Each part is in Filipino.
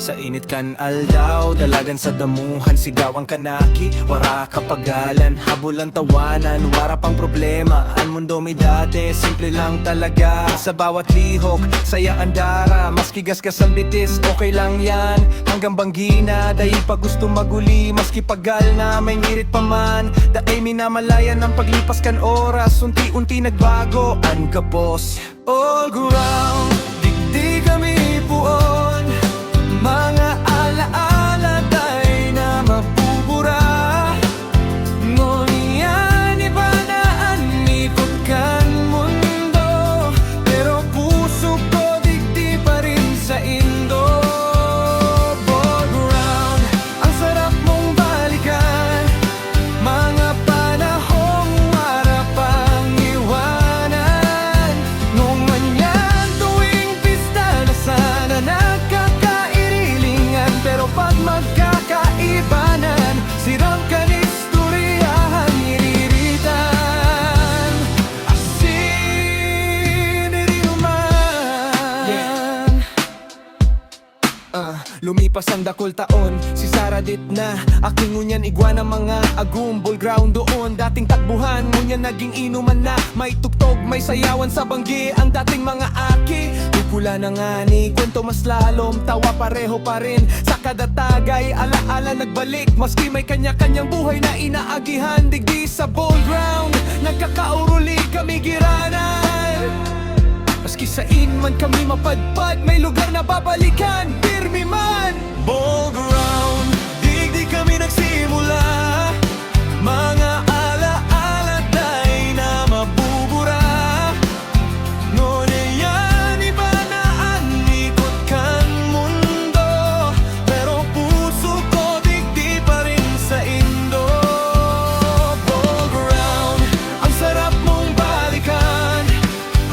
Sa init kan aldaw, dalagan sa damuhan, sigaw ang kanaki, wara kapagalan, habulan tawanan, wara pang problema. Ang mundo may dati, simple lang talaga. Sa bawat lihok, saya andara, maski gasgas ang bitis, okay lang yan. Hanggang banggina, dahil pag gusto maguli, maski pagal na may ngirit pa man. Dahil minamalayan ng paglipas kan oras, unti-unti nagbago ang kapos. All ground, digdi kami puon, mga alaala tayo na mapupura. Ngunyan iba na anikot kan mundo, pero puso ko digdi pa rin sa Indo. Ballground, ang sarap mong balikan, mga panahong marapang iwanan. Ngunyan tuwing pista na sana nagkakairilingan, pero pag magkakaibanan, siram ka ni istoryahan iriritan. Asin iriuman. Lumipas ang dakol taon, si Sara dit na aking ngunyan iguana mga agumbol ground doon. Dating takbuhan, ngunyan naging inuman na, may tugtog, may sayawan sa banggi ang dating mga aki. Kukula na nga ni kwento mas lalom, tawa pareho pa rin sa kada tagay, alaala nagbalik. Maski may kanya-kanyang buhay na inaagihan, digdi sa ball ground, nagkakauruli kami giranan. Maski sa man kami mapadpad, may lugar na babalikan, pirmi man. Ball ground, digdi kami nagsimula, mga alaala tayo na mabubura. Ngunyan iba na anikot kan mundo, pero puso ko digdi pa rin sa Indo. Ball ground, ang sarap mong balikan,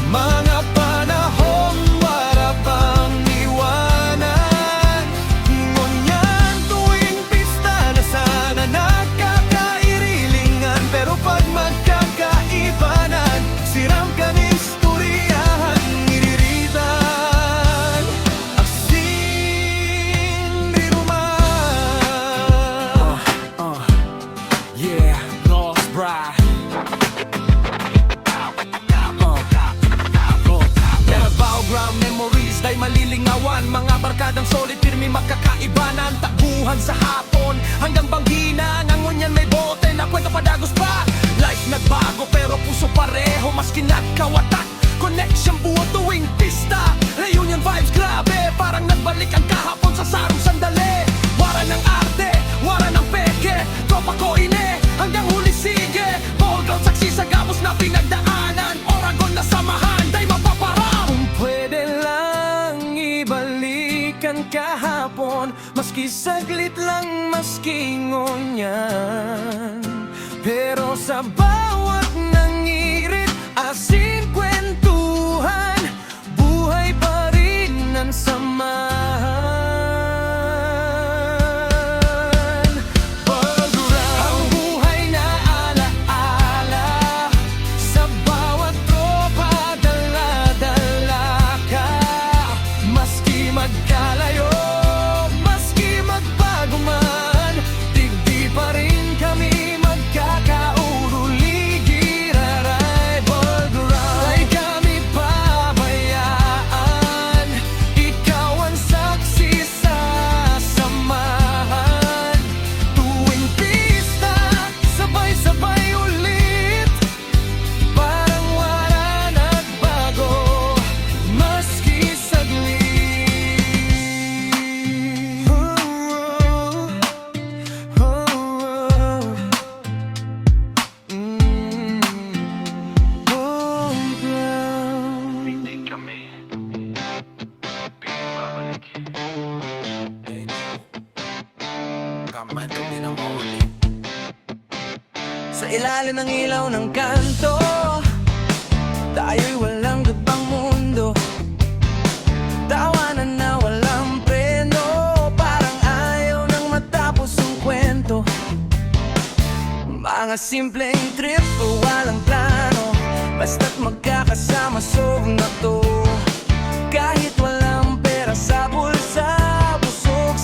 mga panahong wala pang iwanan. Ngunyan tuwing pista na sana nagkakairilingan, pero pag magkakaibanan, siram ka ni istoryahan iriritan. Asin riruman. Yeah, Lost Bride. Pero background memories dahil malilingawan, mga barkadang solid, pirmi magkakaibanan. Takbuhan sa hapon hanggang banggina, ngunyan may bote na kwento padagos pa. Life nagbago pero puso pareho, maski nagkawatak. Connection buo tuwing pista, reunion vibes grabe, parang nagbalik ang kahapon sa sarong sandali. Wara ng arte, wara ng peke, tropa ko ine, hanggang huli sige. Ballground saksi sa gabos na pinagdaanan, Oragon na samahan, day mapaparam. Kung pwede lang ibalikan kahapon, maski saglit lang, maski ngunyan. Pero sa bawat nangirit, asin kwentuhan, buhay pa rin ang samahan. Ballground, ang buhay na alaala, sa bawat tropa dala-dala ka. Maski magkalayo, maski magbago man, digdi pa rin kami magkakauruli giraray. Ballground, ay kami pabayaan, ikaw ang saksi sa samahan. Tuwing pista, sabay-sabay ulit, parang wala nagbago, maski saglit. Hindi kami pinabalik. Kamado din ang huli. Sa ilalim ng ilaw ng kanto, tayo'y walang gabang mundo. Tawanan na walang preno, parang ayaw nang matapos ang kwento. Mga simpleng trip o walang plano, basta't magkakasama sog na to. Kahit walang pera sa bulsa, busog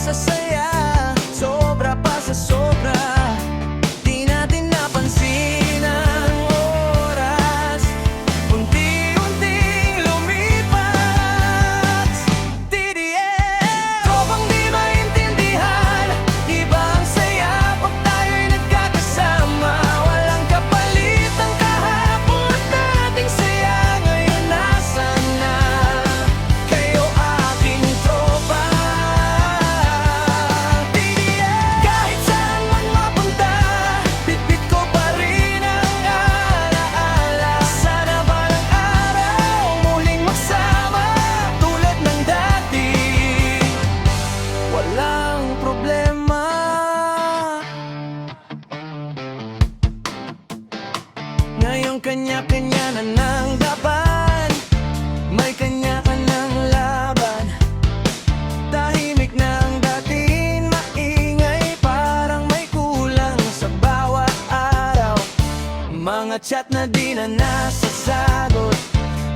chat na di na nasasagot,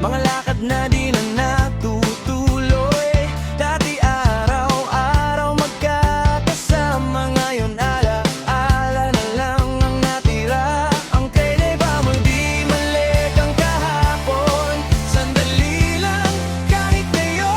mga lakad na di na natutuloy. Dati araw-araw magkakasama, ngayon ala-ala na lang ang natira. Ang kailan ba mo di malik ang kahapon, sandali lang kahit ngayon.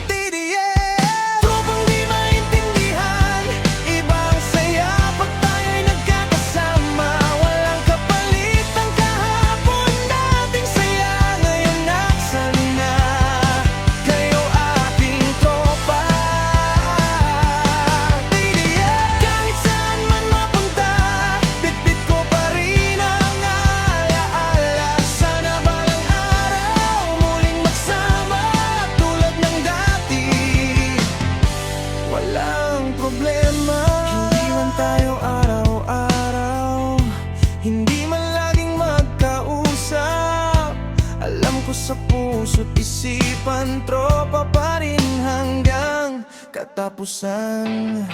TDM, tropang di maintindihan, ibang saya pag tayo'y nagkakasama. Walang kapalit ang kahapon, dating saya ngayon naksan na. Kayo aking tropa, TDM. Kahit saan man mapunta, bitbit ko pa rin ang alaala. Sana balang araw muling magsama tulad ng dati. Walang problema, hindi man tayo araw-araw, hindi man laging magkausap. Alam ko sa puso't isipan, tropa pa rin hanggang katapusan.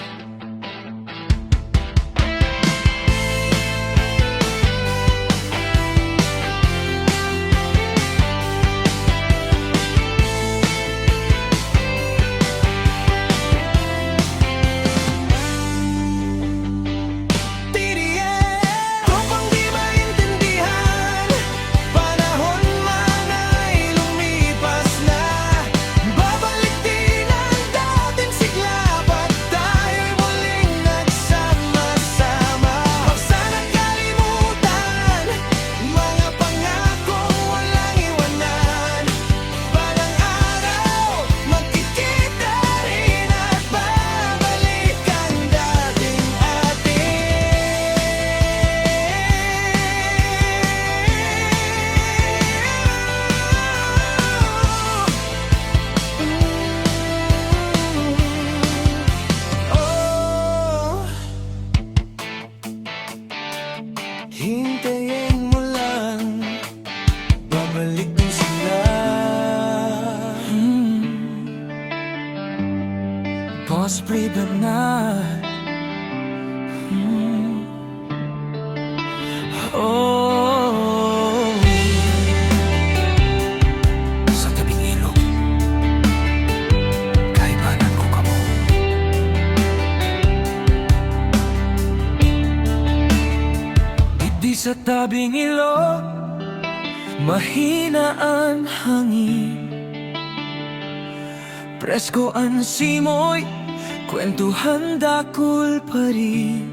TDM, tropang di maintindihan, panahon man ay lumipas na. Babalik din ang dating sigla pag tayo'y muling nagsama-sama. Huwag sanang kalimutan mga pangakong walang iwanan. Balang araw magkikita rin at babalik ang dating hintayin mo lang, babalik din sila. Boss Brida na. Oh, sa tabing ilog, kaibanan ko kamo. Di sa tabing ilog, mahina ang hangin, presko ang simoy, kwentuhan dakol pa rin.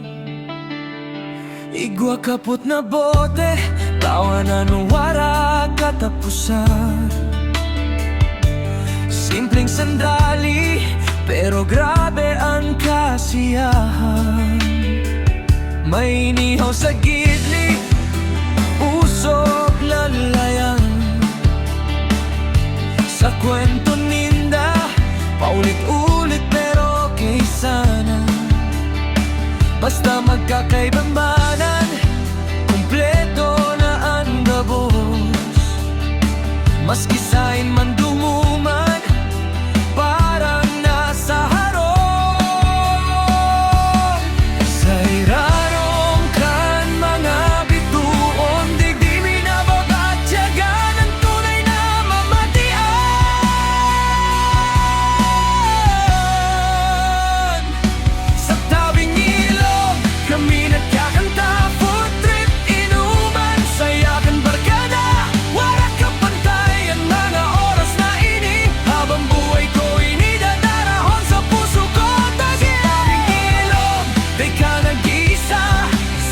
Igwa kaput na bote, tawanan wara katapusan. Simpleng sandali, pero grabe ang kasiyahan. May inihaw sa gidli, usok lalayan. Sa kwento ninda, paulit-ulit pero okay sana. Basta magkakaibamanan, kumpleto na ang gabos. Maski sa'in man dumuman, parang nasa harong. Sa irarong kan mga bituon, digdi minabot at tiyaga ng tunay na mamatian. Sa tabing ilog, kami nagkakanta, food trip, inuman, sayakan barkada. Wala ka pantay ang mga oras na ini, habang buhay ko inidadarahon sa puso ko tagil. Sa tabing ilog, di ka nag-iisa,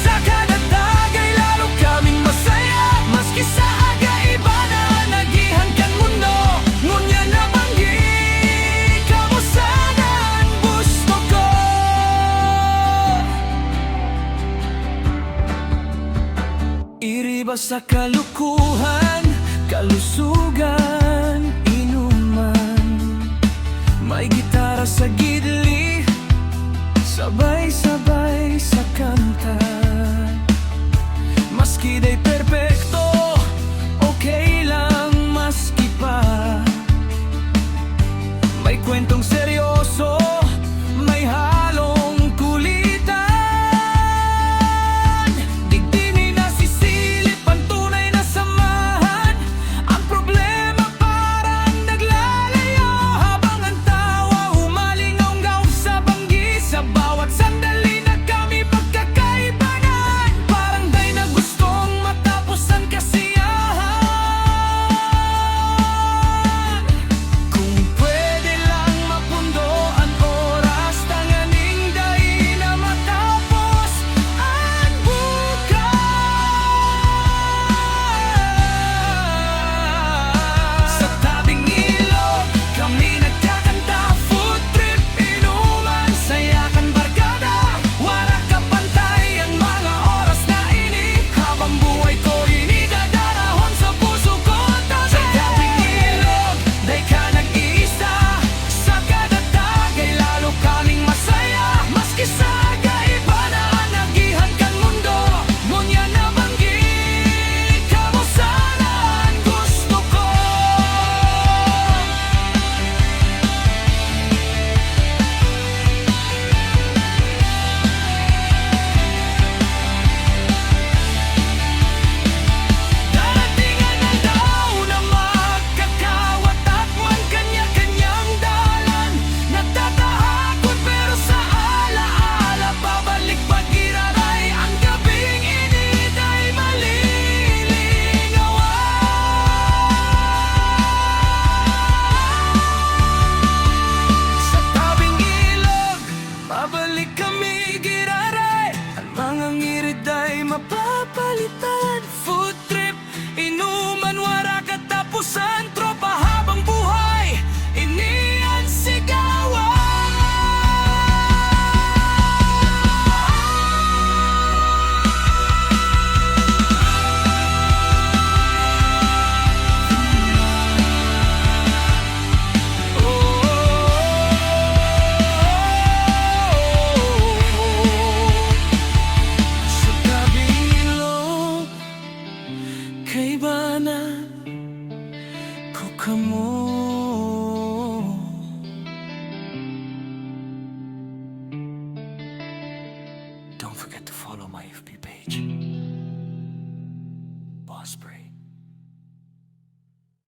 sa kada tagay lalo kaming masaya. Maski sa aga iba na nagihan kang mundo, ngunya na banggi, kamo sana ang gusto ko. Iriba sa kalukuhan, kalusugan, inuman. May gitara sa gidli, sabay-sabay sa kanta. Maski day perpekto, okay lang maski pa. May kwentong seryoso, may halong kulitan. Digdi ka mo